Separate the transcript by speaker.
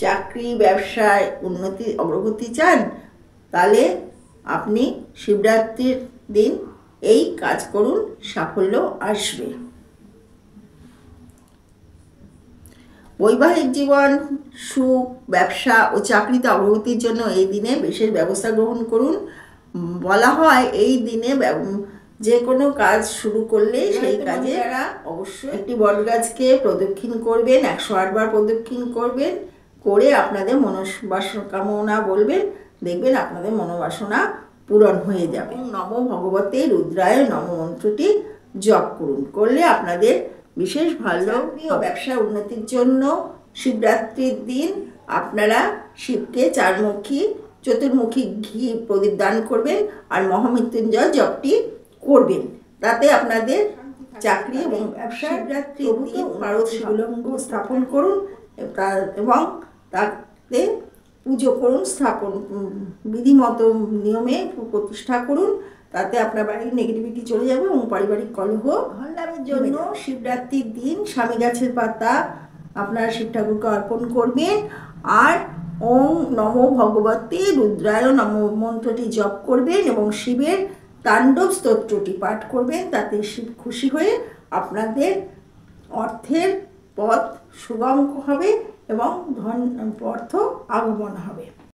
Speaker 1: চাকরি ব্যবসায় উন্নতি অগ্রগতি চান, তাহলে আপনি শিবরাত্রির দিন এই কাজ করুন, সাফল্য আসবে। বৈবাহিক জীবন, সুখ, ব্যবসা ও চাকরিতে অগ্রগতির জন্য এই দিনে বিশেষ ব্যবস্থা গ্রহণ করুন। বলা হয় এই দিনে যে কোনো কাজ শুরু করলে সেই কাজে অবশ্যই একটি বটগাছকে প্রদক্ষিণ করবেন, 108 বার প্রদক্ষিণ করবেন, করে আপনাদের মনোবাসনা বলবেন, দেখবেন আপনাদের মনোবাসনা পূরণ হয়ে যাবে। নমো ভগবতে রুদ্রায় নম মন্ত্রটি জপ করুন, করলে আপনাদের বিশেষ ভালো ও ব্যবসা উন্নতির জন্য শিবরাত্রির দিন আপনারা শিবকে চতুর্মুখী ঘি প্রদীপ দান করবেন আর মহামৃত্যুঞ্জয় জপটি করবেন। তাতে আপনাদের চাকরি এবং ব্যবসা শিবরাত্রির দিন পারদ শিবলিঙ্গ স্থাপন করুন এবং তাতে পুজো করুন, বিধিমত নিয়মে প্রতিষ্ঠা করুন। তাতে আপনার বাড়ির নেগেটিভিটি চলে যাবে এবং পারিবারিক কলহ ধন লাভের জন্য শিবরাত্রির দিন স্বামী গাছের পাতা আপনারা শিব ঠাকুরকে অর্পণ করবেন আর ওম নমো ভগবতে রুদ্রায় নম মন্ত্রটি জপ করবেন এবং শিবের তাণ্ডব স্তোত্রটি পাঠ করবেন। তাতে শিব খুশি হয়ে আপনাদের অর্থের পথ সুগম হবে এবং অর্থ আগমন হবে।